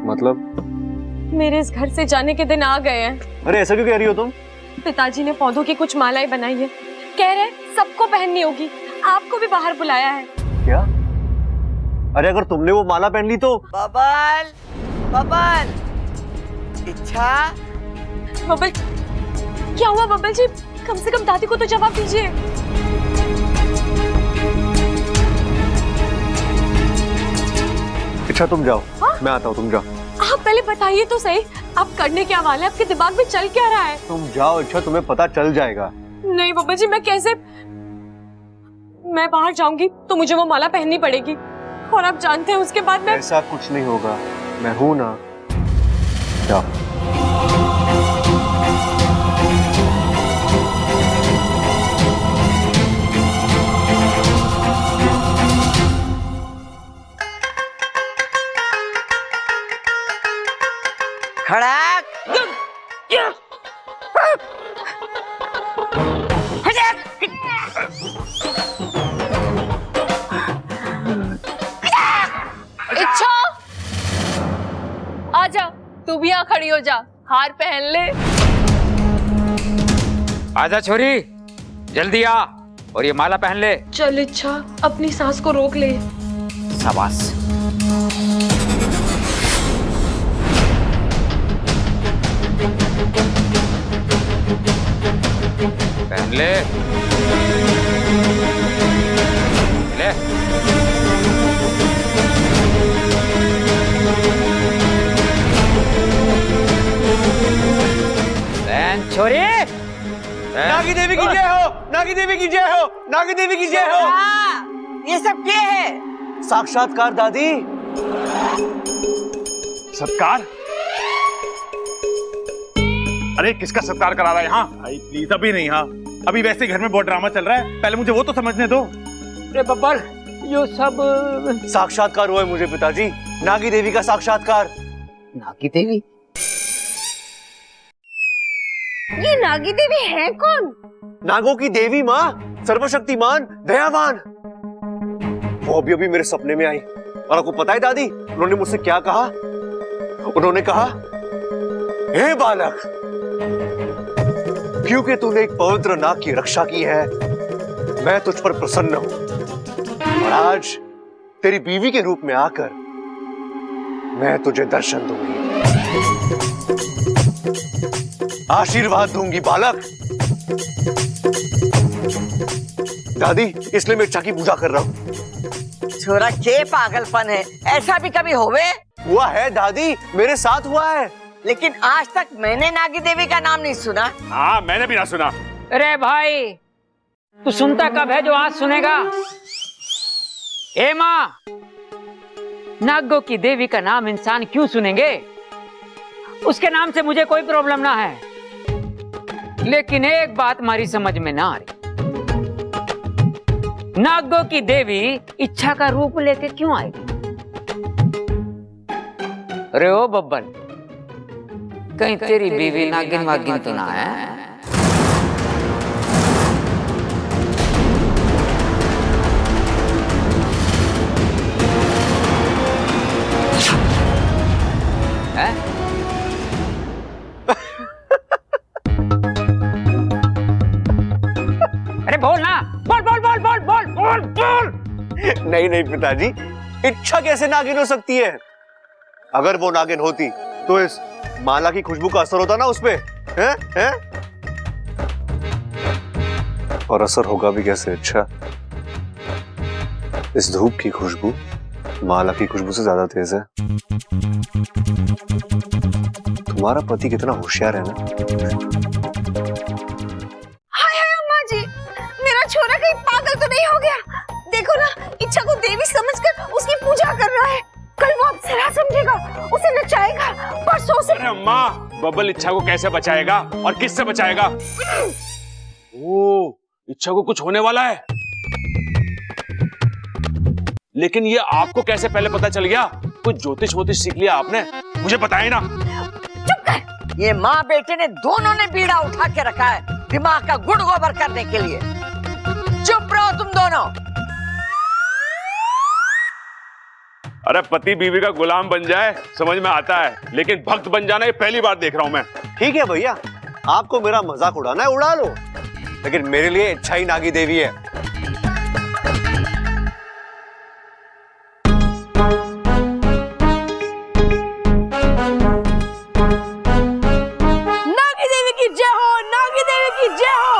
मतलब? मेरे इस घर से जाने के दिन आ गए हैं। अरे ऐसा क्यों कह रही हो तुम? पिताजी ने पौधों की कुछ मालाएं बनाई है, कह रहे सबको पहननी होगी, आपको भी बाहर बुलाया है। क्या? अरे अगर तुमने वो माला पहन ली तो? बबल, बबल, इच्छा। बब्बल, क्या हुआ बब्बल जी? कम से कम दादी को तो जवाब दीजिए। अच्छा तुम जाओ। मैं आता हूँ, तुम जाओ। आप पहले बताइए तो सही, आप करने क्या वाले, आपके दिमाग में चल क्या रहा है? तुम जाओ इच्छा, तुम्हें पता चल जाएगा। नहीं बब्बल जी, मैं कैसे? मैं बाहर जाऊंगी तो मुझे वो माला पहननी पड़ेगी, और आप जानते हैं उसके बाद मैं। ऐसा कुछ नहीं होगा, मैं हूं ना। जाओ। खड़ाक। इच्छा, आजा, तू भी यहाँ खड़ी हो जा, हार पहन ले। आजा छोरी, जल्दी आ और ये माला पहन ले। चल इच्छा, अपनी सांस को रोक ले। शाबाश। पहन ले, ले। पहन छोरी। नागी देवी की जय हो, नागी देवी की जय हो, नागी देवी की जय हो। ये सब क्या है? साक्षात्कार दादी। सत्कार? अरे किसका सत्कार करा रहा है यहाँ? भाई प्लीज अभी नहीं। हाँ अभी वैसे घर में बहुत ड्रामा चल रहा है, पहले मुझे वो तो समझने दो। अरे बब्बल, यो सब साक्षात्कार हुआ है मुझे पिताजी, नागी देवी का साक्षात्कार। नागी देवी? ये नागी देवी है कौन? नागों की देवी माँ, सर्वशक्तिमान, दयावान। वो अभी अभी मेरे सपने में आई, और आपको पता है दादी उन्होंने मुझसे क्या कहा? उन्होंने कहा, हे बालक, क्योंकि तूने एक पवित्र नाग की रक्षा की है, मैं तुझ पर प्रसन्न हूं, और आज तेरी बीवी के रूप में आकर मैं तुझे दर्शन दूंगी, आशीर्वाद दूंगी बालक। दादी, इसलिए मैं इच्छा की पूजा कर रहा हूँ। छोरा के पागलपन है, ऐसा भी कभी होवे? हुआ है दादी, मेरे साथ हुआ है। लेकिन आज तक मैंने नागी देवी का नाम नहीं सुना। हाँ, मैंने भी ना सुना। अरे भाई, तू सुनता कब है जो आज सुनेगा? ए माँ, नागों की देवी का नाम इंसान क्यों सुनेंगे? उसके नाम से मुझे कोई प्रॉब्लम ना है, लेकिन एक बात हमारी समझ में ना आ रही। नागों की देवी इच्छा का रूप लेके क्यों आएगी? अरे ओ बब्बन, कहीं तेरी बीवी नागिन वागिन तो ना है? अरे बोल ना, बोल बोल बोल बोल बोल बोल बोल। नहीं पिताजी, इच्छा कैसे नागिन हो सकती है? अगर वो नागिन होती तो इस माला की खुशबू का असर होता ना उस पे, हैं? और असर होगा भी कैसे? अच्छा, इस धूप की खुशबू माला की खुशबू से ज्यादा तेज है। तुम्हारा पति कितना होशियार है ना। हाय हाय अम्मा जी, मेरा छोरा कहीं पागल तो नहीं हो गया? देखो ना, इच्छा को देवी समझकर उसकी पूजा कर रहा है। कल वो अप्सरा समझेगा, उसे नचाएगा, परसों से। अरे अम्मा, बब्बल इच्छा को कैसे बचाएगा और किससे बचाएगा? ओ, इच्छा को कुछ होने वाला है। लेकिन ये आपको कैसे पहले पता चल गया? कुछ ज्योतिष वोतिष सीख लिया आपने? मुझे बताइए ना। चुप कर। ये माँ बेटे ने दोनों ने बीड़ा उठा के रखा है दिमाग का गुड़ गोबर करने के लिए। चुप रहो तुम दोनों। अरे पति बीवी का गुलाम बन जाए समझ में आता है, लेकिन भक्त बन जाना ये पहली बार देख रहा हूं मैं। ठीक है भैया, आपको मेरा मजाक उड़ाना है उड़ा लो, लेकिन मेरे लिए इच्छा ही नागी देवी है। नागी देवी की जय हो, नागी देवी की जय हो।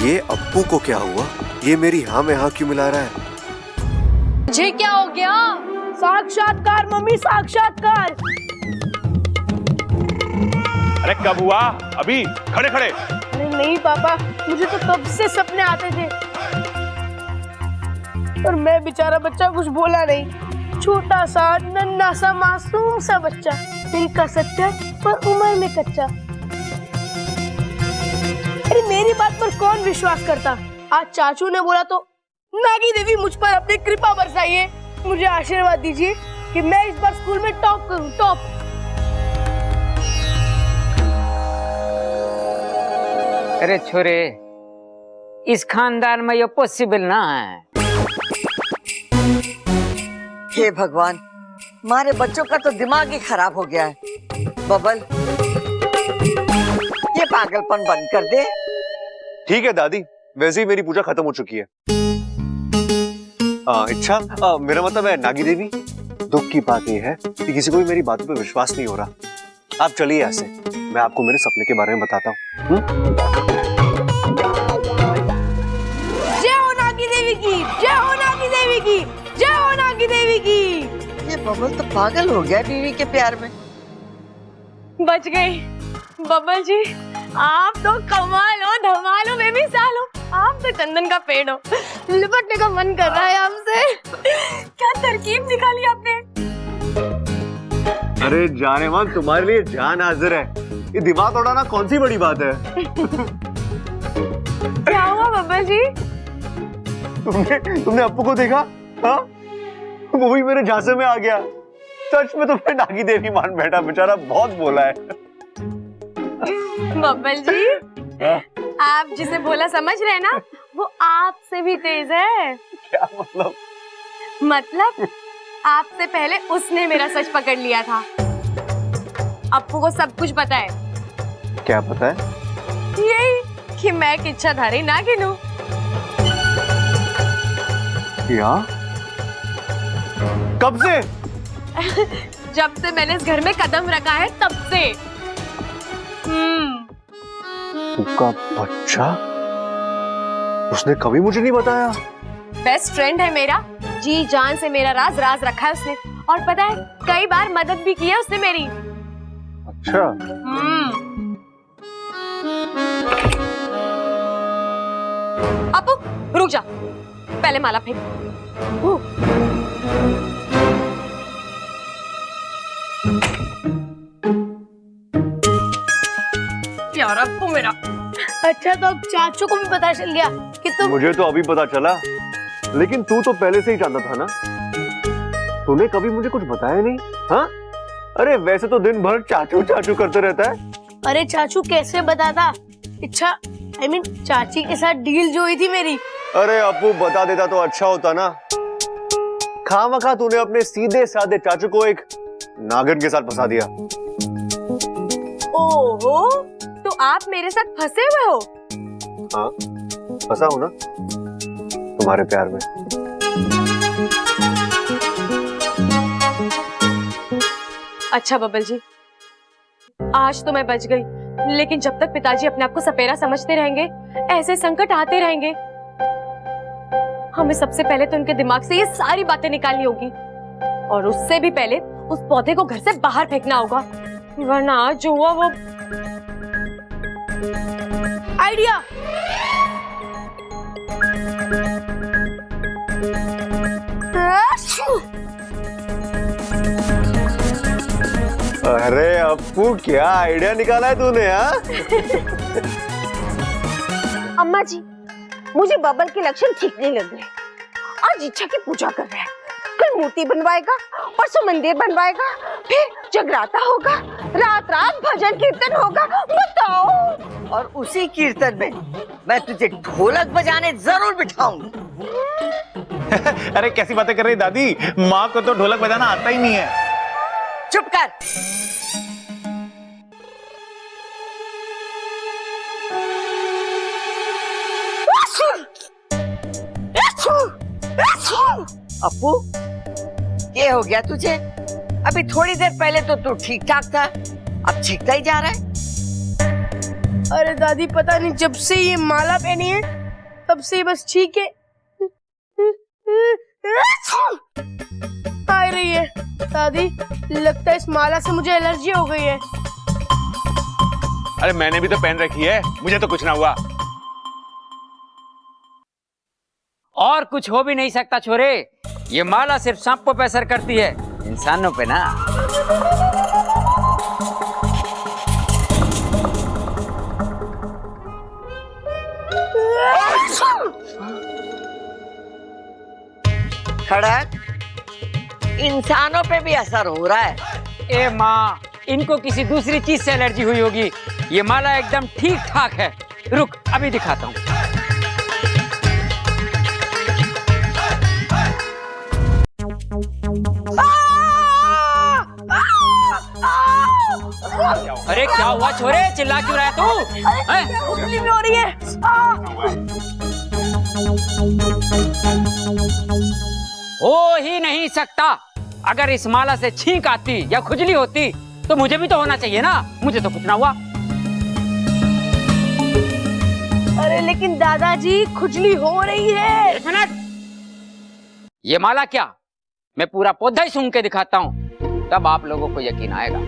ये अप्पू को क्या हुआ? ये मेरी हाँ में हाँ क्यों मिला रहा है? मुझे क्या हो गया? साक्षात्कार मम्मी, साक्षात्कार। अरे कब हुआ? अभी खड़े खड़े? अरे नहीं पापा, मुझे तो कब से सपने आते थे, पर मैं बेचारा बच्चा कुछ बोला नहीं। छोटा सा नन्हा सा मासूम सा बच्चा, दिल का सच्चा पर उम्र में कच्चा। अरे मेरी बात पर कौन विश्वास करता? आज चाचू ने बोला तो नागी देवी मुझ पर अपनी कृपा बरसाइए। मुझे आशीर्वाद दीजिए कि मैं इस बार स्कूल में टॉप करूं, टॉप। अरे छोरे, इस खानदान में ये पॉसिबल ना है। हे भगवान, हमारे बच्चों का तो दिमाग ही खराब हो गया है। बबल, ये पागलपन बंद कर दे। ठीक है दादी, वैसे ही मेरी पूजा खत्म हो चुकी है। इच्छा, मेरा मतलब है नागी देवी, दुख की बात यह है कि किसी को भी मेरी बातों पे विश्वास नहीं हो रहा। आप चलिए ऐसे, मैं आपको मेरे सपने के बारे में बताता हूँ। जय हो नागी देवी की, जय हो नागी देवी की, जय हो नागी देवी की। ये बबल तो पागल हो गया बीवी के प्यार में। बच गई बब्बल जी, आप तो कमाल हो, धमाल हो, बेमिसाल हो। आप तो चंदन का पेड़ हो, लिपटने का मन कर रहा है आपसे। क्या तरकीब निकाली आपने? अरे जाने मन, तुम्हारे लिए जान हाजिर है। ये दिमाग उड़ाना कौन सी बड़ी बात है? क्या हुआ बब्बल जी? तुमने अप्पू को देखा? हाँ, वो भी मेरे झांसे में आ गया। सच में तुम्हें नागी देवी मान बैठा, बेचारा बहुत बोला है। बब्बल जी, आप जिसे बोला समझ रहे ना, वो आपसे भी तेज है। क्या मतलब? मतलब आपसे पहले उसने मेरा सच पकड़ लिया था। अप्पू को सब कुछ पता है। क्या पता है? यही कि मैं एक इच्छाधारी नागिन हूँ। क्या? कब से? जब से मैंने इस घर में कदम रखा है तब से। उसका बच्चा? उसने कभी मुझे नहीं बताया। बेस्ट फ्रेंड है मेरा, जी जान से मेरा राज राज रखा है उसने, और पता है कई बार मदद भी की है उसने मेरी। अच्छा। अपू रुक जा, पहले माला फेंक। यार अपू मेरा। अच्छा तो अब चाचू को भी पता चल गया कि तुम। मुझे तो अभी पता चला, लेकिन तू तो पहले से ही जानता था ना। तूने कभी मुझे कुछ बताया नहीं। हाँ, अरे वैसे तो दिन भर चाचू चाचू करते रहता है। अरे चाचू कैसे बताता? अच्छा I mean, चाची के साथ डील जो हुई थी मेरी। अरे अपू बता देता तो अच्छा होता ना। खामखा तूने अपने सीधे साधे चाचू को एक नागिन के साथ फंसा दिया। ओहो, तो आप मेरे साथ फंसे हुए हो? हाँ, फंसा हूं ना तुम्हारे प्यार में। अच्छा बबल जी, आज तो मैं बच गई, लेकिन जब तक पिताजी अपने आप को सपेरा समझते रहेंगे, ऐसे संकट आते रहेंगे। हमें सबसे पहले तो उनके दिमाग से ये सारी बातें निकालनी होगी, और उससे भी पहले उस पौधे को घर से बाहर फेंकना होगा, वरना आज जो हुआ वो। आइडिया। अरे अपू क्या आइडिया निकाला है तूने? हाँ अम्मा जी, मुझे बबल के लक्षण ठीक नहीं लग रहे। आज इच्छा की पूजा कर रहा है, कल मूर्ति बनवाएगा, परसों मंदिर बनवाएगा, फिर जगराता होगा, रात रात भजन कीर्तन होगा। बताओ। और उसी कीर्तन में मैं तुझे ढोलक बजाने जरूर बिठाऊंगी। अरे कैसी बातें कर रही दादी, माँ को तो ढोलक बजाना आता ही नहीं है। चुप कर। अपू, ये हो गया तुझे? अभी थोड़ी देर पहले तो तू ठीक ठाक था, अब चीखता ही जा रहा है। अरे दादी पता नहीं, जब से ये माला पहनी है तब से बस ठीक है आ रही है। दादी लगता है इस माला से मुझे एलर्जी हो गई है। अरे मैंने भी तो पहन रखी है, मुझे तो कुछ ना हुआ। और कुछ हो भी नहीं सकता छोरे, ये माला सिर्फ सांपों पे असर करती है, इंसानों पे ना। खड़क, इंसानों पे भी असर हो रहा है। ए माँ, इनको किसी दूसरी चीज से एलर्जी हुई होगी, ये माला एकदम ठीक ठाक है। रुक अभी दिखाता हूँ। अरे क्या हुआ छोरे, चिल्ला क्यों रहा है तू? तकलीफ हो रही है। हो ही नहीं सकता। अगर इस माला से छींक आती या खुजली होती तो मुझे भी तो होना चाहिए ना, मुझे तो कुछ ना हुआ। अरे लेकिन दादाजी खुजली हो रही है। एक मिनट, ये माला क्या, मैं पूरा पौधा ही सूंघ के दिखाता हूँ, तब आप लोगों को यकीन आएगा।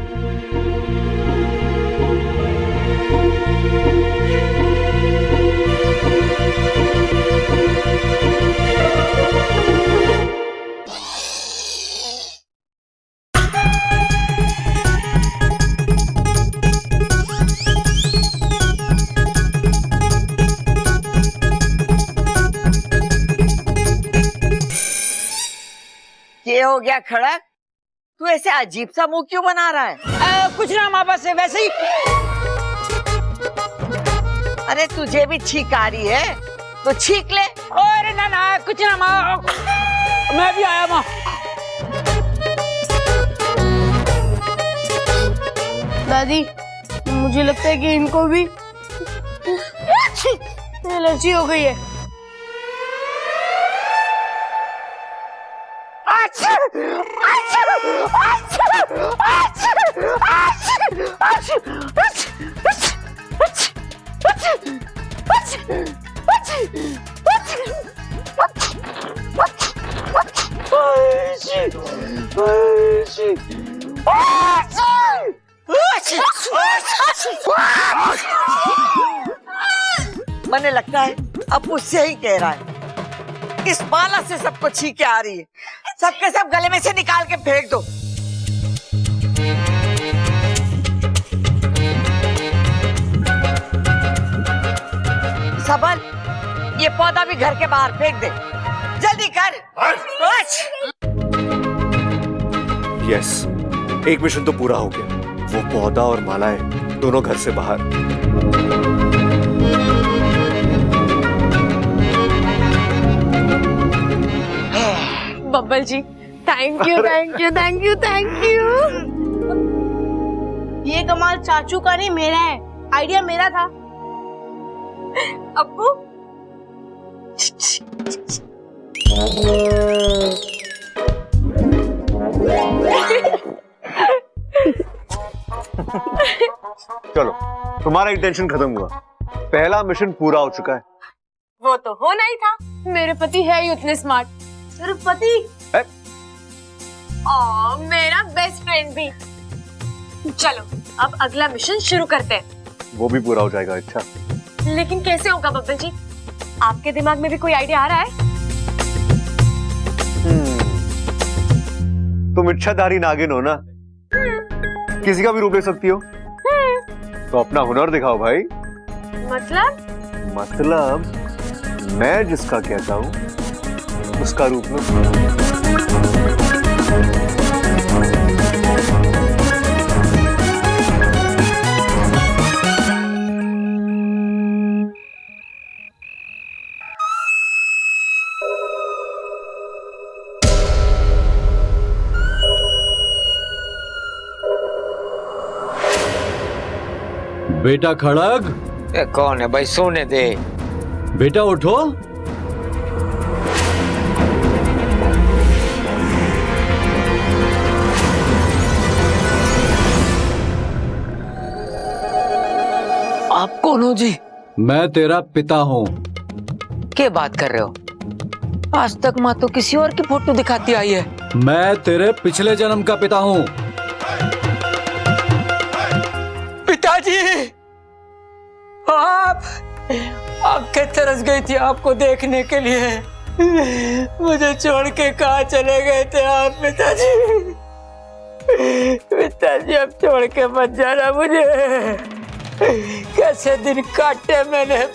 ये हो गया खड़क, तू ऐसे अजीब सा मुंह क्यों बना रहा है? कुछ ना माँ, बस वैसे ही। अरे तुझे भी छींक आ रही है तो छींक ले। अरे ना ना, कुछ ना माँ, मैं भी आया माँ। दादी मुझे लगता है कि इनको भी एलर्जी हो गई है। मने लगता है अब मुझसे ही कह रहा है। इस माला से सबको छींके आ रही है, सबके सब गले में से निकाल के फेंक दो। सबल, ये पौधा भी घर के बाहर फेंक दे, जल्दी कर। यस, एक मिशन तो पूरा हो गया। वो पौधा और मालाएं दोनों घर से बाहर। Babbal ji, thank you thank you thank you thank you. ये कमाल चाचू का नहीं, मेरा है। आइडिया मेरा था। अब्बू, चलो, तुम्हारा इंटेंशन खत्म हुआ। पहला मिशन पूरा हो चुका है। वो तो होना ही था। मेरे पति है ही उतने स्मार्ट। तेरे पति? और मेरा बेस्ट फ्रेंड भी। चलो, अब अगला मिशन शुरू करते हैं। वो भी पूरा हो जाएगा। अच्छा, लेकिन कैसे होगा बब्बल जी? आपके दिमाग में भी कोई आइडिया आ रहा है? तुम इच्छाधारी नागिन हो ना, किसी का भी रूप ले सकती हो। तो अपना हुनर दिखाओ भाई। मतलब मैं जिसका कहता हूँ उसका रूप लो। बेटा खड़ग। ये कौन है भाई? सोने दे। बेटा उठो। आप कौन हो जी? मैं तेरा पिता हूँ। क्या बात कर रहे हो? आज तक माँ तो किसी और की फोटो दिखाती आई है। मैं तेरे पिछले जन्म का पिता हूँ। पिताजी, आप आंखें तरस गई थी आपको देखने के लिए। मुझे छोड़ के कहाँ चले गए थे आप पिताजी? पिताजी, अब छोड़ के मत जाना मुझे। कैसे दिन काटे मैंने।